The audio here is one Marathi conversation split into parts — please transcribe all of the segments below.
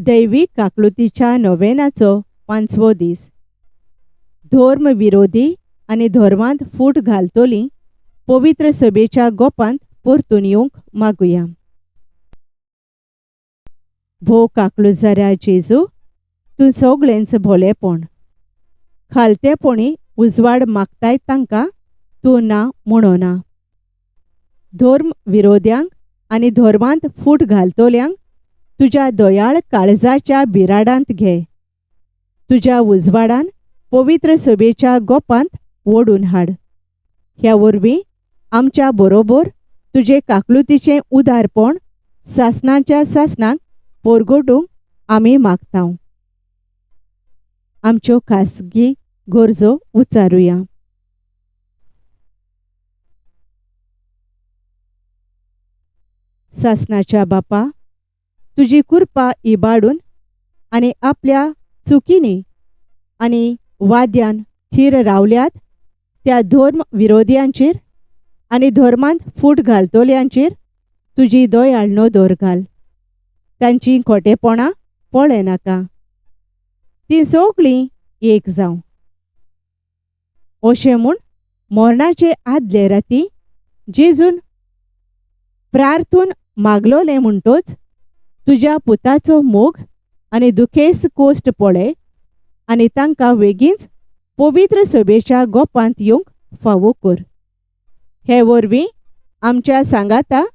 दैवीक काकलुतीच्या नोवेनाचो 5वो दीस. धर्मविरोधी आनी धर्मांत फूट घालतलीं पवित्र सभेच्या गोपांत परतून येवंक मागुया. भोव काकलुजाऱ्या जेजू, तूं सगळेंच भोलेपण. खालतेपणी उजवाड मागतायत तांकां तूं ना म्हणोना. धर्म विरोध्यांक आनी धर्मांत फूट घालतल्यांक तुज्या दयाळ काळजाच्या बिराडांत घे. तुज्या उजवाडान पवित्र सभेच्या गोपांत ओडून हाड. ह्या वरवीं आमच्या बरोबर तुजे काकलुतीचें उदारपण सासणाच्या सासणाक परगटूंक आमी मागतांव. आमच्यो खासगी गरजो उचारुया. सासणाच्या बापा, तुजी कृपा इबाडून आनी आपल्या चुकींनी आनी वाद्यान थीर रावल्यात त्या धर्म विरोध्यांचेर आनी धर्मांत फूट घालतल्यांचेर तुजी दयाळ नदर घाल. तांची खोटेपणां पळय नाका. तीं सगळीं एक जावं. अशें म्हूण मरणाचे आदले राती जेजून प्रार्थून मागलोलें म्हणटोच तुज्या पुताचो मोग आनी दुखेस्त कोश्ट पळय आनी तांकां बेगीनच पवित्र सभेच्या गोपांत येवंक फावो कर. हे वरवीं आमच्या सांगाता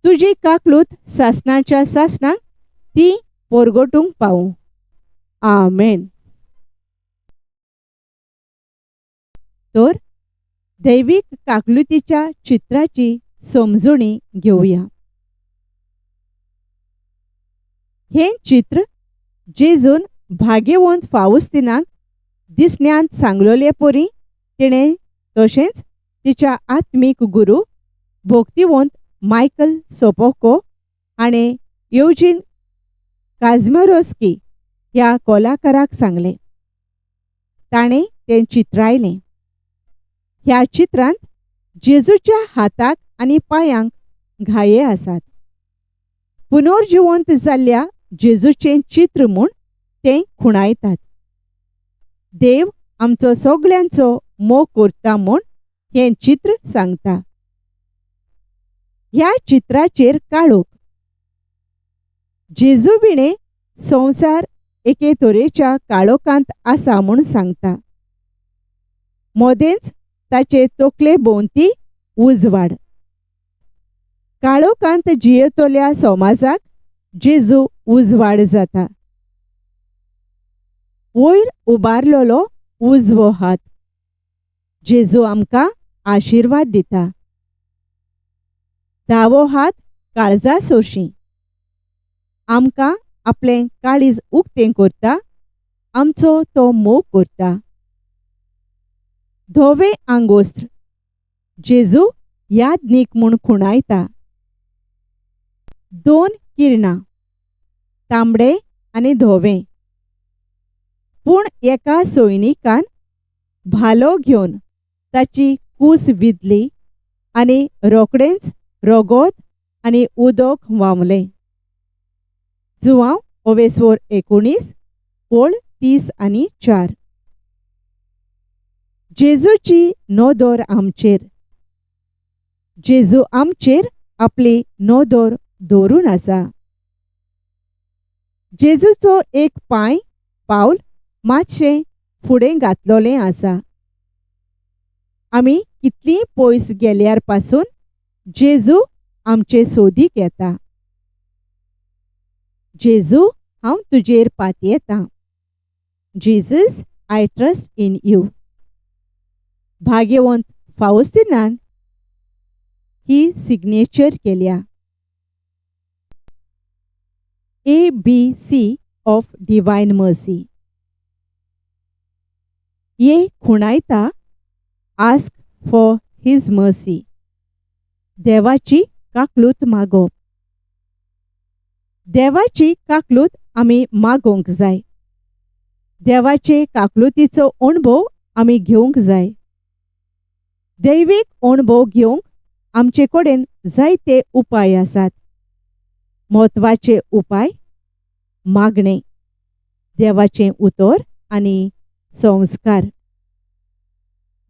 तुजी काकलूत सासणाच्या सासणाक ती परगटूंक पावूं. आमेन. तर दैवीक काकलुतीच्या चित्राची समजुणी घेवया. हें चित्र जेजून भाग्यवंत फावुस्तिनाक दिसण्यांत सांगलोले परी तिणें तशेंच तिच्या आत्मीक गुरू भोक्तिवंत मायकल सोपोको आनी योजीन काझिमिरोव्स्की ह्या कलाकाराक सांगलें. ताणें तें चित्रायलें. ह्या चित्रांत जेजूच्या हाताक आनी पांयांक घाये आसात. पुनर्जिवंत जाल्ल्या जेजूचें चित्र म्हूण तें खुणायतात. देव आमचो सगळ्यांचो मोग करता म्हूण हें चित्र सांगता. ह्या चित्राचेर काळोख. जेजू विणे संवसार एके तरेच्या काळोखांत आसा म्हूण सांगता. मोदेंच ताचे तकले भोंवती उजवाड. काळोखांत जियेतल्या समाजाक जेजू उजवाड जाता. वयर उबारलोलो उजवो हात. जेजू आमकां आशिर्वाद दिता. दावो हात काळजा सोर्शी. आमकां आपलें काळीज उक्तें करता. आमचो तो मोग करता. धवे आंगोस्त्र. जेजू यादनीक म्हूण खुणायता. दोन किरणां, तांबडे आनी धवे. पूण एका सैनिकान भालो घेवन ताची कूस विदली आनी रोखडेंच रगत आनी उदक व्हांवलें. जुवांव 19 ओळ 30 आनी 4. जेजूची नदर आमचेर. जेजू आमचेर आपली नदर दवरून आसा. जेजूचो एक पावल मातशें फुडें घातलोलें आसा. आमी कितलीं पयस गेल्यार पासून जेजू आमचे सोदीक येता. जेजू, हांव तुजेर पातयेतां. Jesus, I trust in you. भाग्यवंत फावुस्तिनान ही सिग्नेचर केल्या. ABC of divine mercy. ये खुणायता आस्क फॉर हिज मर्सी. देवाची काकलूत मागप. देवाची काकलूत आमी मागोंक जाय. देवाचे काकलुतीचो अणभव आमी घेवंक जाय. दैवीक अणभव घेवंक आमचे कडेन जायते उपाय आसात. म्हत्वाचे उपाय मागणे, देवाचें उतर आनी संस्कार.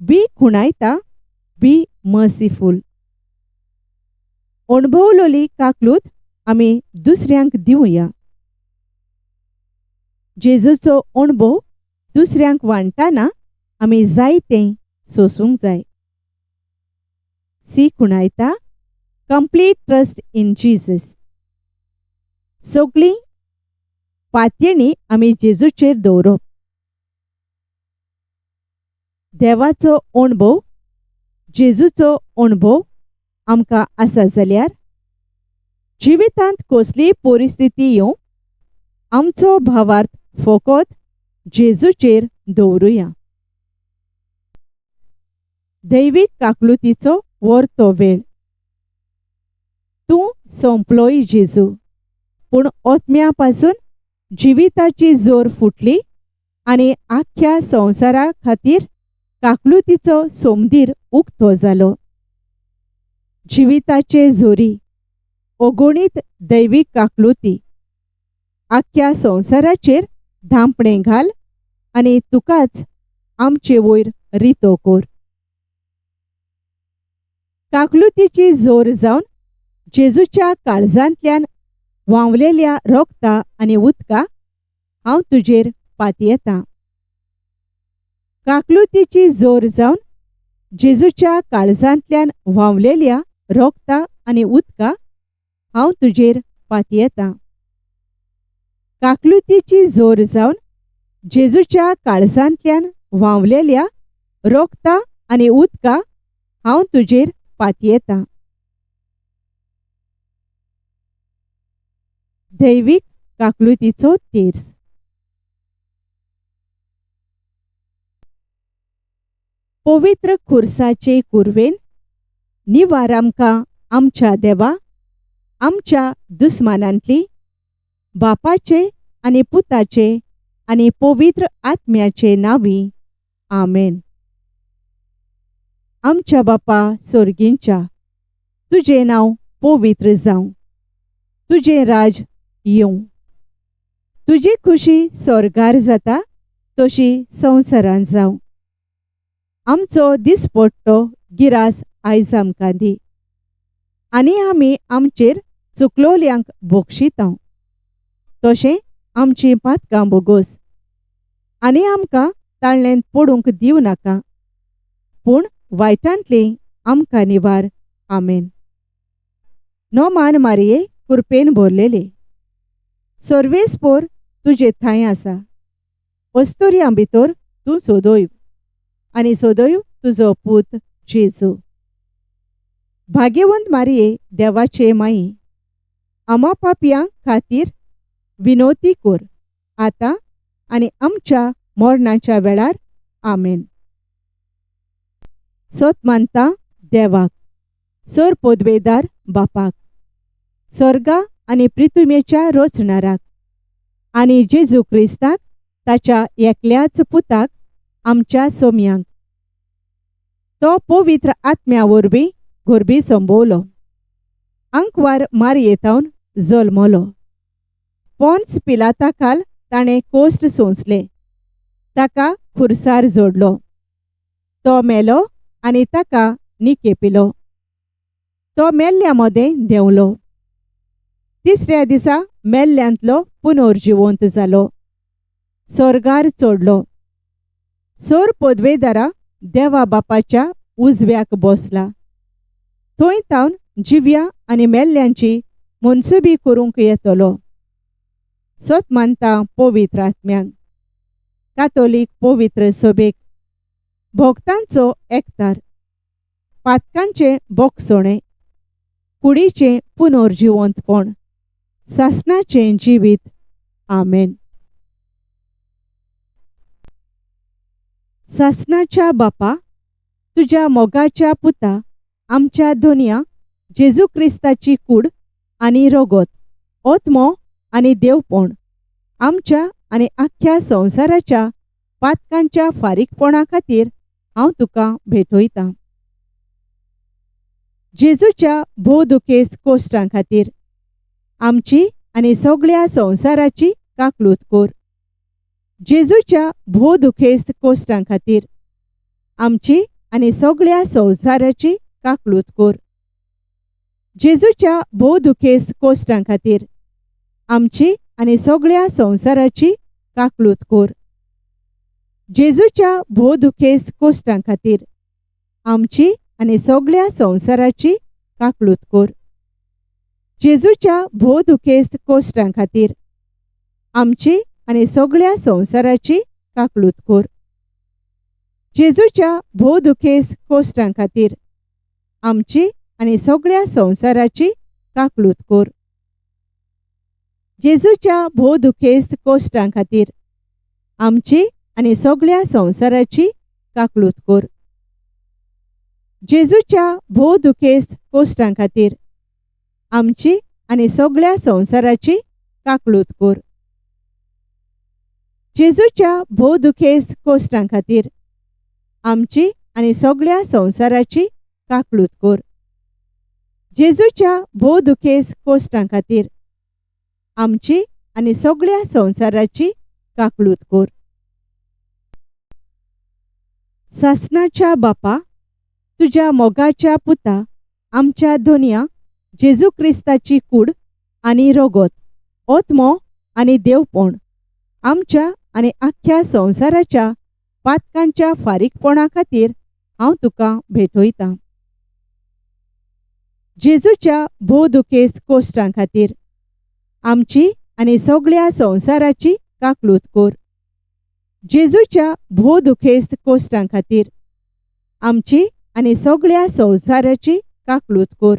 बी खुणायता, बी मर्सीफूल. अणभवलोली काकलूत आमी दुसऱ्यांक दिवया. जेजूचो अणभव दुसऱ्यांक वांटतना आमी जायतें सोसूंक जाय. सी खुणायता, कंप्लीट ट्रस्ट इन जीसस. सगळीं पातयेणी आमी जेजूचेर दवरप. देवाचो अणभव, जेजूचो अणभव आमकां आसा जाल्यार जिवितांत कसलीय परिस्थिती येवं, आमचो भावार्थ फकत जेजूचेर दवरुया. दैवीक काकलुतीचो वर्तो वेळ. तूं संपलोय जेजू, पूण ओतम्या पासून जिविताची जोर फुटली आनी आख्ख्या संवसारा खातीर काकलुतीचो सोमदीर उक्तो जालो. जिविताचे जोरी, अगणीत दैवीक काकलुती, आख्ख्या संवसाराचेर धांपणें घाल आनी तुकाच आमचे वयर रितो कोर. काकलुतीची जोर जावन जेजूच्या काळजांतल्यान व्हांवलेल्या रोगता आनी उदका हांव तुजेर पातयेतां. काकलुतीची जोर जावन जेजूच्या काळजांतल्यान व्हांवलेल्या रोगता आनी उदका हांव तुजेर पातयेतां. काकलुतीची जोर जावन जेजूच्या काळजांतल्यान व्हांवलेल्या रोगता आनी उदका हांव तुजेर पातयेतां. दैवीक काकलुतीचो तेर्स. पवित्र खुर्साचे कुरवेन निवार आमकां आमच्या देवा, आमच्या दुस्मानांतली, बापाचे आनी पुताचे आनी पवित्र आत्म्याचे नांवी. आमेन. आमच्या बापा सोर्गींच्या, तुजें नांव पवित्र जावं. तुजें राज येवं. तुजी खुशी स्वर्गार जाता तशी संवसारांत जावं. आमचो दिसपट्टो गिरास आयज आमकां दी, आनी आमी आमचेर चुकलोल्यांक बोक्षितांव. तशें आमचीं पातकां बोगोस आनी आमकां ताळणेंत पडूंक दिवं नाका, पूण वायटांतलीं आमकां निवार. आमेन. नोमान मारये, कृपेन भरलेले, सर्वेस्पोर तुजे थंय आसा. अस्तोरयां भितर तूं सोदोयव आनी सोदोयव तुजो पूत जेजू. भाग्यवंत मारये, देवाचे माई, आमा पापयांक खातीर विनोती कोर, आतां आनी आमच्या मरणाच्या वेळार. आमेन. सोत मानता देवाक, सर पोदवेदार बापाक, स्वर्गा आनी पृथ्वीच्या रचणाराक, आनी जेजू क्रिस्ताक ताच्या एकल्याच पुताक आमच्या सोम्यांक. तो पवित्र आत्म्या वरवीं घोरबी संभोवलो, आंकवार मारयेतावन जल्मलो. पोन्स पिलाता खाल ताणें कोश्ट सोंसले, ताका खुर्सार जोडलो. तो मेलो आनी ताका निकेपिलो. तो मेल्ल्या मदें देंवलो. तिसऱ्या दिसा मेल्ल्यांतलो पुनर्जिवंत जालो, स्वर्गार चडलो. सर पदवेदारा देवा बापाच्या उजव्याक बसला. थंय तावन जिव्या आनी मेल्ल्यांची मनसुबी करूंक येतलो. सोत मानता पवित्र आत्म्यांक, कातोलीक पवित्र सभेक, भोगतांचो एकतार, पातकांचें बोगसणें, कुडीचें पुनर्जिवंतपण, सासणाचें जिवीत. आमेन. सासणाच्या बापा, तुज्या मोगाच्या पुता आमच्या दोनया जेजू क्रिस्ताची कूड आनी रगत, ओतमो आनी देवपण आमच्या आनी आख्ख्या संवसाराच्या पातकांच्या फारीकपणा खातीर हांव तुका भेटयतां. जेजूच्या भोव दुखेस्त कोश्टां खातीर आमची आनी सगळ्या संवसाराची काकलूत कोर. जेजूच्या भोव दुखेस्त कोश्टां खातीर आमची आनी सगळ्या संवसाराची काकलूत कोर. जेजूच्या भोव दुखेस्त कोश्टां खातीर आमची आनी सगळ्या संवसाराची काकलूत कोर. जेजूच्या भोव दुखेस्त कोश्टां खातीर आमची आनी सगळ्या संवसाराची काकलूत कोर. जेजूच्या भोव दुखेस्त कोश्टां खातीर आमची आनी सगळ्या संवसाराची काकलूत कोर. जेजूच्या भोव दुखेस्त कोश्टां खातीर आमची आनी सगळ्या संवसाराची काकलूत कोर. जेजूच्या भोव दुखेस्त कोश्टां खातीर आमची आनी सगळ्या संवसाराची काकलूत कोर. जेजूच्या भोव दुखेस्त कोश्टां खातीर आमची आनी सगळ्या संवसाराची काकलूत कोर. जेजूच्या भोव दुखेस्त कोश्टां खातीर आमची आनी सगळ्या संवसाराची काकलूत कोर. जेजूच्या भोव दुखेस्त कोश्टां खातीर आमची आनी सगळ्या संवसाराची काकलूत कोर. सासणाच्या बापा, तुज्या मोगाच्या पुता आमच्या दोनया जेजू क्रिस्ताची कूड आनी रगत, ओतमो आनी देवपण आमच्या आनी आख्ख्या संवसाराच्या पातकांच्या फारीकपणा खातीर हांव तुका भेटयतां. जेजूच्या भोव दुखेस्त कोश्टां खातीर आमची आनी सगळ्या संवसाराची काकलूत कोर. जेजूच्या भोव दुखेस्त कोश्टां खातीर आमची आनी सगळ्या संवसाराची काकलूत कोर.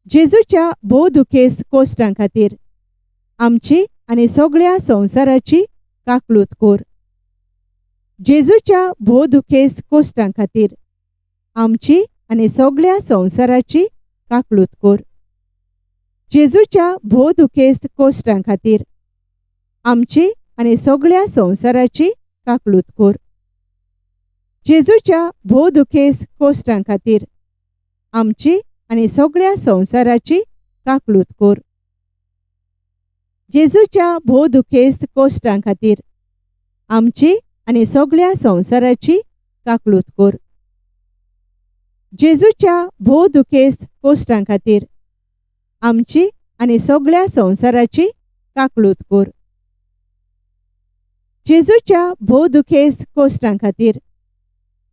जेजूच्या भोव दुखेस्त कोश्टां खातीर आमची आनी सगळ्या संवसाराची काकलूत कोर. जेजूच्या भोव दुखेस्त कोश्टां खातीर आमची आनी सगळ्या संवसाराची काकलूत कोर. जेजूच्या भोव दुखेस्त कोश्टां खातीर आमची आनी सगळ्या संवसाराची काकलूत कोर. जेजूच्या भोव दुखेस्त कोश्टां खातीर आमची आनी सगळ्या संवसाराची काकलूत कोर. जेजूच्या भोव दुखेस्त कोश्टां खातीर आमची आनी सगळ्या संवसाराची काकलूत कोर. जेजूच्या भोव दुखेस्त कोश्टां खातीर आमची आनी सगळ्या संवसाराची काकलूत कोर. जेजूच्या भोव दुखेस्त कोश्टां खातीर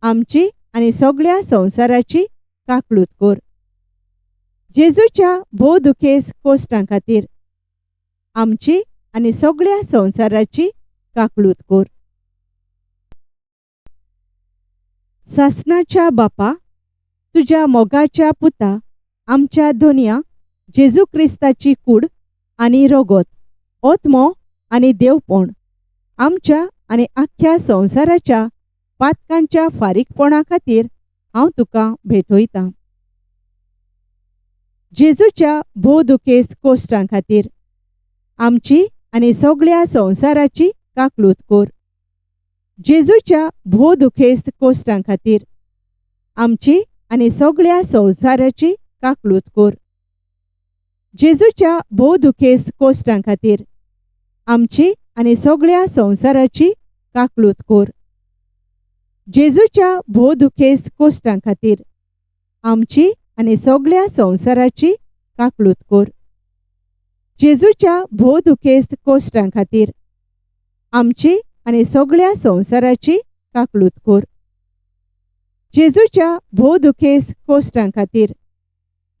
आमची आनी सगळ्या संवसाराची काकलूत कोर. जेजूच्या भोव दुखेस्त कोश्टां खातीर आमची आनी सगळ्या संवसाराची काकलूत कोर. सासणाच्या बापा, तुज्या मोगाच्या पुता आमच्या दोनया जेजू क्रिस्ताची कूड आनी रगत, ओतमो आनी देवपण आमच्या आनी आख्ख्या संवसाराच्या पातकांच्या फारीकपणा खातीर हांव तुका भेटयतां. जेजूच्या भोव दुखेस्त कोश्टां खातीर आमची आनी सगळ्या संवसाराची काकलूत कोर. जेजूच्या भोव दुखेस्त कोश्टां खातीर आमची आनी सगळ्या संवसाराची काकलूत कोर. जेजूच्या भोव दुखेस्त कोश्टां खातीर आमची आनी सगळ्या संवसाराची काकलूत कोर. जेजूच्या भोव दुखेस्त कोश्टां खातीर आमची आनी सगळ्या संवसाराची काकलूत कोर. जेजूच्या भोव दुखेस्त कोश्टां खातीर आमची आनी सगळ्या संवसाराची काकलूत कोर. जेजूच्या भोव दुखेस्त कोश्टां खातीर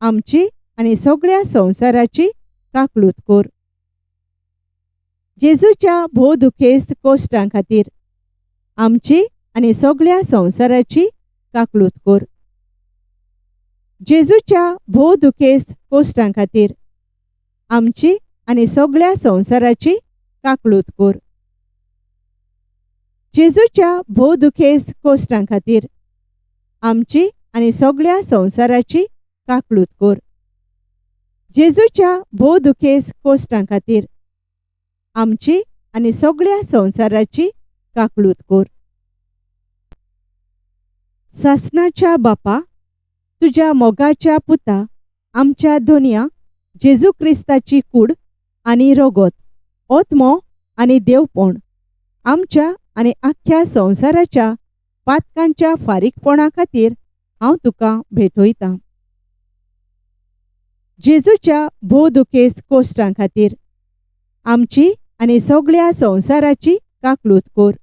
आमची आनी सगळ्या संवसाराची काकलूत कोर. जेजूच्या भोव दुखेस्त कोश्टां खातीर आमची आनी सगळ्या संवसाराची काकलूत कोर. जेजूच्या भोव दुखेस्त कोश्टां खातीर आमची आनी सगळ्या संवसाराची काकलूत कोर. जेजूच्या भोव दुखेस्त कोश्टां खातीर आमची आनी सगळ्या संवसाराची काकलूत कोर. जेजूच्या भोव दुखेस्त कोश्टां खातीर आमची आनी सगळ्या संवसाराची काकलूत कोर. सासणाच्या बापा, तुज्या मोगाच्या पुता आमच्या दोनया जेजू क्रिस्ताची कूड आनी रगत, ओतमो आनी देवपण आमच्या आनी आख्ख्या संवसाराच्या पातकांच्या फारीकपणा खातीर हांव तुका भेटयतां. जेजूच्या भोव दुखेस्त कोश्टां खातीर आमची आनी सगळ्या संवसाराची काकलूत कोर.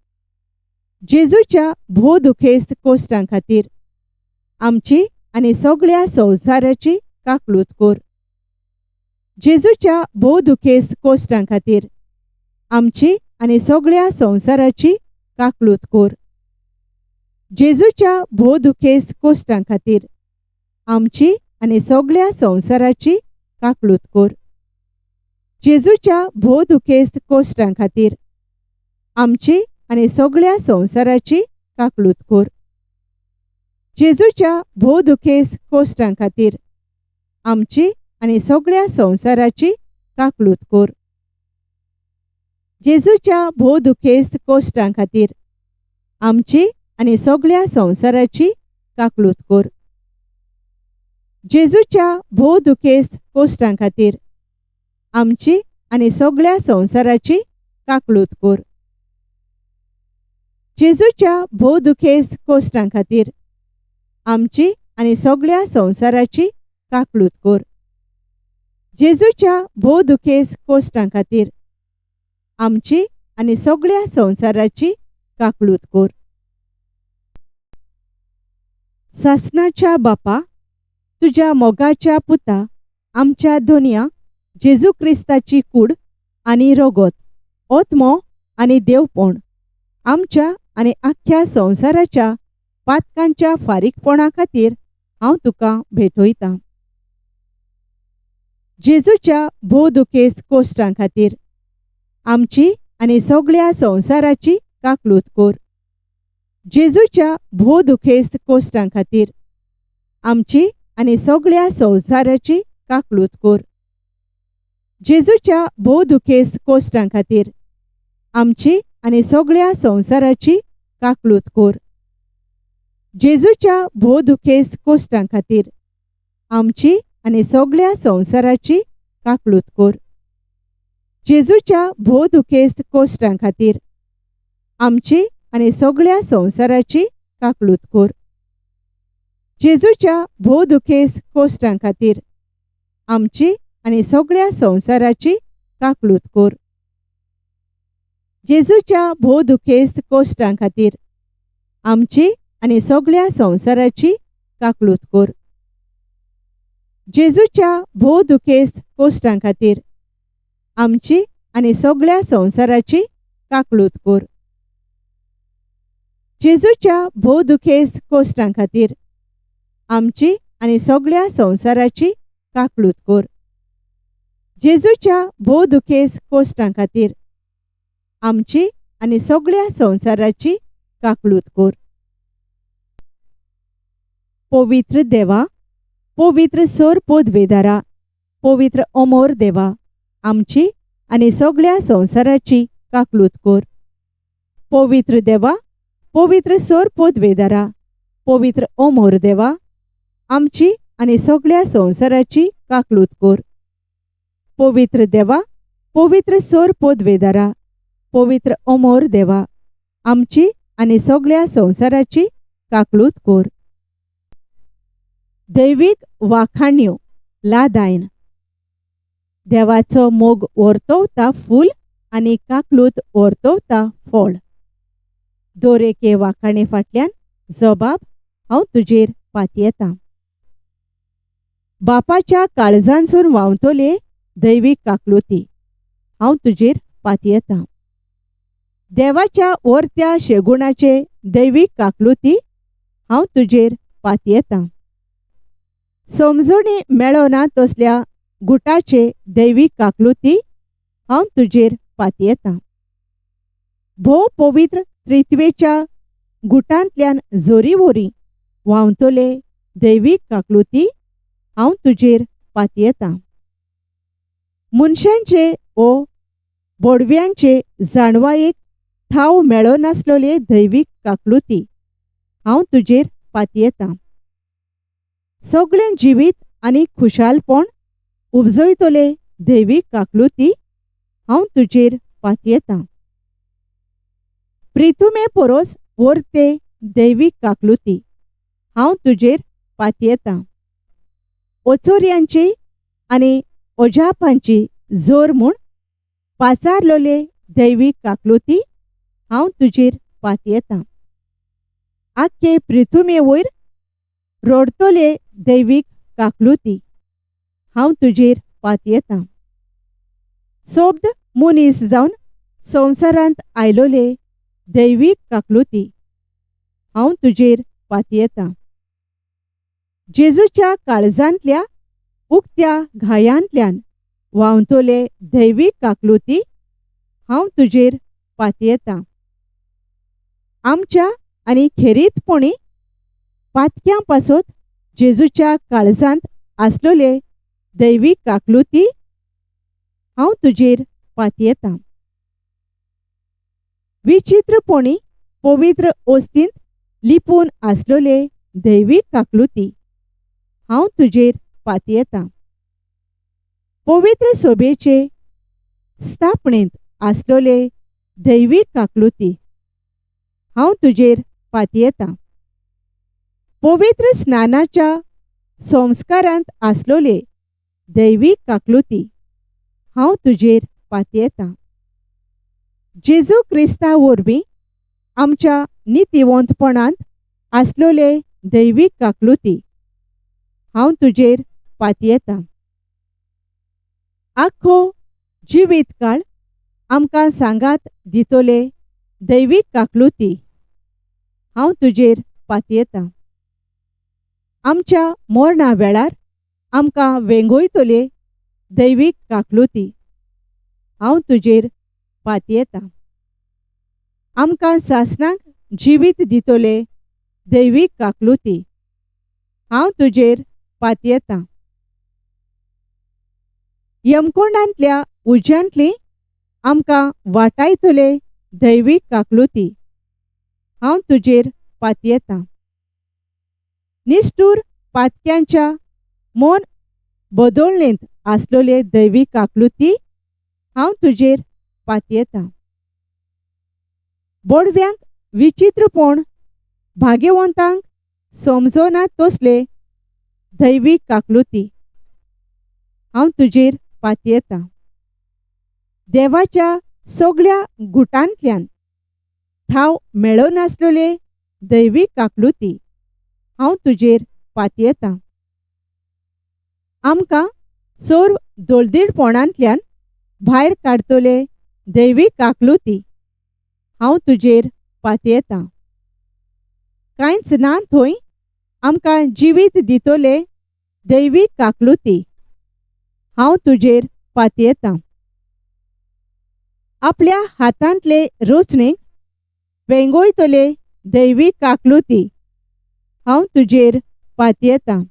जेजूच्या भोव दुखेस्त कोश्टां खातीर आमची आनी सगळ्या संवसाराची काकलूत कोर. जेजूच्या भोव दुखेस्त कोश्टां खातीर आमची आनी सगळ्या संवसाराची काकलूत कोर. जेजूच्या भोव दुखेस्त कोश्टां खातीर आमची आनी सगळ्या संवसाराची काकलूत कोर. जेजूच्या भोव दुखेस्त कोश्टां खातीर आमची आनी सगळ्या संवसाराची काकलूत कोर. जेजूच्या भोव दुखेस्त कोश्टां खातीर आमची आनी सगळ्या संवसाराची काकलूत कोर. जेजूच्या भोव दुखेस्त कोश्टां खातीर आमची आनी सगळ्या संवसाराची काकलूत कोर. जेजूच्या भोव दुखेस्त कोश्टां खातीर आमची आनी सगळ्या संवसाराची काकलूत कोर. जेजूच्या भोव दुखेस्त कोश्टां खातीर आमची आनी सगळ्या संवसाराची काकलूत कोर. जेजूच्या भोव दुखेस्त कोश्टां खातीर आमची आनी सगळ्या संवसाराची काकलूत कोर. सासणाच्या बापा, तुज्या मोगाच्या पुता आमच्या दोनया जेजू क्रिस्ताची कूड आनी रगत, ओतमो आनी देवपण आमच्या आनी आख्ख्या संवसाराच्या पातकांच्या फारीकपणा खातीर हांव तुका भेटयतां. जेजूच्या भोव दुखेस्त कोश्टां खातीर आमची आनी सगळ्या संवसाराची काकलूत कोर. जेजूच्या भोव दुखेस्त कोश्टां खातीर आमची आनी सगळ्या संवसाराची काकलूत कोर. जेजूच्या भोव दुखेस्त कोश्टां खातीर आमची आनी सगळ्या संवसाराची काकलूत कोर. जेजूच्या भोव दुखेस्त कोश्टां खातीर आमची आनी सगळ्या संवसाराची काकलूत कोर. जेजूच्या भोव दुखेस्त कोश्टां खातीर आमची आनी सगळ्या संवसाराची काकलूत कोर. जेजूच्या भोव दुखेस्त कोश्टां खातीर आमची आनी सगळ्या संवसाराची काकलूत कोर. जेजूच्या भोव दुखेस्त कोश्टां खातीर आमची आनी सगळ्या संवसाराची काकलूत कोर. जेजूच्या भोव दुखेस्त कोश्टां खातीर आमची आनी सगळ्या संवसाराची काकलूत कोर. जेजूच्या भोव दुखेस्त कोश्टां खातीर आमची आनी सगळ्या संवसाराची काकलूत कोर. जेजूच्या भोव दुखेस्त कोश्टां खातीर आमची आनी सगळ्या संवसाराची काकलूत कोर. पवित्र देवा, पवित्र सोर पोदवेदारा, पवित्र अमोर देवा आमची आनी सगळ्या संवसाराची काकलूत कोर. पवित्र देवा, पवित्र सोर पोदवेदारा, पवित्र अमोर देवा आमची आनी सगळ्या संवसाराची काकलूत कोर. पवित्र देवा, पवित्र सोर पोदवेदारा, पवित्र अमोर देवा आमची आनी सगळ्या संवसाराची काकलूत कोर. दैवीक वाखाण्यो लादायन. देवाचो मोग वर्तवता फूल आनी काकलूत वर्तवता फळ. दोरेके वाखाणे फाटल्यान जबाब हांव तुजेर पातयेतां. बापाच्या काळजांसून व्हांवतले दैवीक काकलुती हांव तुजेर पातयेतां. देवाच्या वर्त्या शेगुणाचे दैवीक काकलुती हांव तुजेर पातयेतां. समजणी मेळना तसल्या गुटाचे दैवीक काकलुती हांव तुजेर पातयेतां. भोव पवित्र त्रित्वेच्या गुटांतल्यान जोरीवोरी व्हांवतले दैवीक काकलुती हांव तुजेर पातयेतां. मनशांचे ओ बोडव्यांचे जाणवायेक ठाव मेळनासलोले दैवीक काकलुती हांव तुजेर पातयेतां. सगळें जिवीत आनी खुशालपण उपजयतले दैवीक काकलुती हांव तुजेर पातयेतां. प्रितुमे पोरोस व्हरते दैवीक काकलुती हांव तुजेर पातयेतां. ओचोऱ्यांची आनी ओजापांची जोर म्हूण पाचारलोले दैवीक काकलुती हांव तुजेर पातयेतां. आख्खे प्रितुमे वयर रोडतोले दैवीक काकलुती हांव तुजेर पातयेतां. सोबद मनीस जावन संवसारांत आयलोले दैवीक काकलुती हांव तुजेर पातयेतां. जेजूच्या काळजांतल्या उक्त्या घायांतल्यान व्हांवतोले दैवीक काकलुती हांव तुजेर पातयेतां. आमच्या आनी खेरीतपणी पातक्यां पासत जेजूच्या काळजांत आसलोले दैवीक काकलुती हांव तुजेर पातयेतां. विचित्रपणी पवित्र ओस्तींत लिपून आसलोले दैवीक काकलुती हांव तुजेर पातयेतां. पवित्र सोबेचे स्थापणेंत आसलोले दैवीक काकलुती हांव तुजेर पातयेतां. पवित्र स्नानाच्या संस्कारांत आसलोले दैवीक काकलुती हांव तुजेर पातयेतां. जेजू क्रिस्ता वरवीं आमच्या नितिवंतपणांत आसलोले दैवीक काकलुती हांव तुजेर पातयेतां. आख्खो जिवीतकाळ आमकां सांगात दितोले दैवीक काकलुती हांव तुजेर पातयेतां. आमच्या मरणा वेळार आमकां वेंगोयतोले दैवीक काकलुती हांव तुजेर पातयेतां. आमकां सासणाक जिवीत दितोले दैवीक काकलुती हांव तुजेर पातयेतां. यमकोंडांतल्या उज्यांतली आमकां वाटायतोले दैवीक काकलुती हांव तुजेर पातयेतां. निश्ठूर पातक्यांच्या मन बदोळणेंत आसलोले दैवीक काकलुती हांव तुजेर पातयेतां. बोडव्यांक विचित्रपण भाग्यवंतांक समजोना तसले दैवीक काकलुती हांव तुजेर पातयेतां. देवाच्या सगळ्या गुटांतल्यान ठाव मेळो नासलोले दैवीक काकलुती हांव तुजेर पातयेतां. आमकां चोर दोळदीडपणांतल्यान भायर काडतोले दैवीक काकलुती हांव तुजेर पातयेतां. कांयच ना थंय आमकां जिवीत दितोले दैवीक काकलुती हांव तुजेर पातयेतां. आपल्या हातांतले रोचणेक वेंगोयतोले दैवीक काकलुती हांव तुजेर पातयेतां.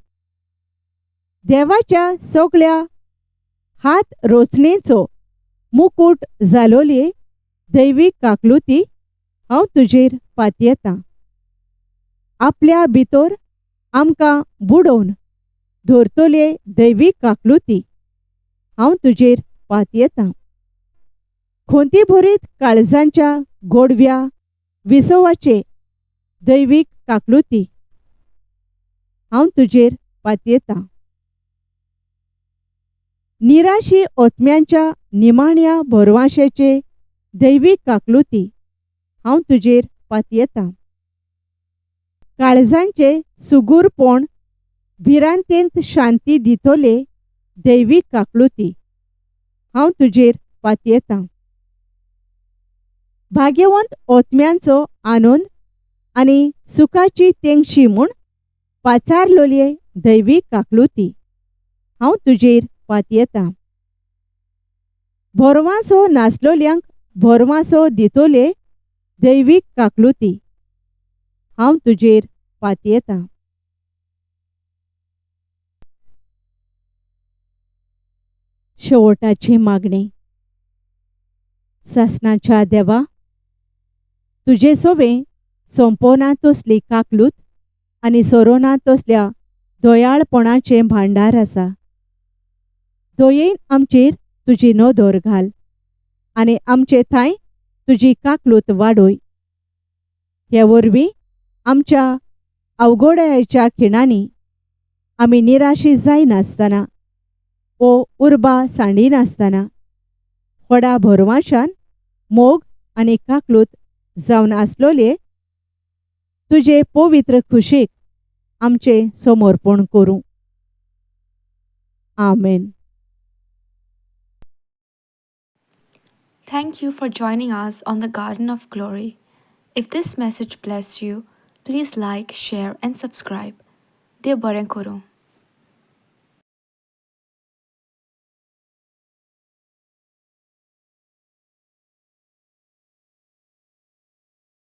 देवाच्या सगळ्या हात रोचणेचो मुकुट जालोली दैवीक काकलुती हांव तुजेर पातयेतां. आपल्या भितर आमकां बुडोवन धरतोले दैवीक काकलुती हांव तुजेर पातयेतां. खोंती भरीत काळजांच्या गोडव्या विसवाचे दैवीक काकलुती हांव तुजेर पातयेतां. निराशी ओतम्यांच्या निमाण्या भरवशेचे दैवीक काकलुती हांव तुजेर पातयेतां. काळजांचे सुगूरपण भिरांतेंत शांती दितोले दैवीक काकलुती हांव तुजेर पातयेतां. भाग्यवंत ओतम्यांचो आनंद आनी सुखाची तेंगशी म्हूण पाचारलोले दैवीक काकलुती हांव तुजेर पातयेतां. भरवासो नासलोल्यांक भरवासो दितोले दैवीक काकलुती हांव तुजेर पातयेतां. शेवटाची मागणी. सासणाच्या देवा, तुजे सोबे संपोना तसली काकलूत आनी सोरोना तसल्या दोयाळपणाचें भांडार आसा. दयेन आमचेर तुजी नदर घाल. आनी आमचे थंय तुजी काकलूत वाडोय. हे वरवीं आमच्या अवघोड्याच्या खिणांनी आमी निराशी जायनासतना वो उर्बा सांडिनासतना व्हडा भरवशान मोग आनी काकलूत जावन आसलोले तुजे पवित्र खुशेक आमचे समर्पण करूं. आमेन. Thank you for joining us on the Garden of Glory. If this message blessed you, please like, share, and subscribe. Dear Baren Koro.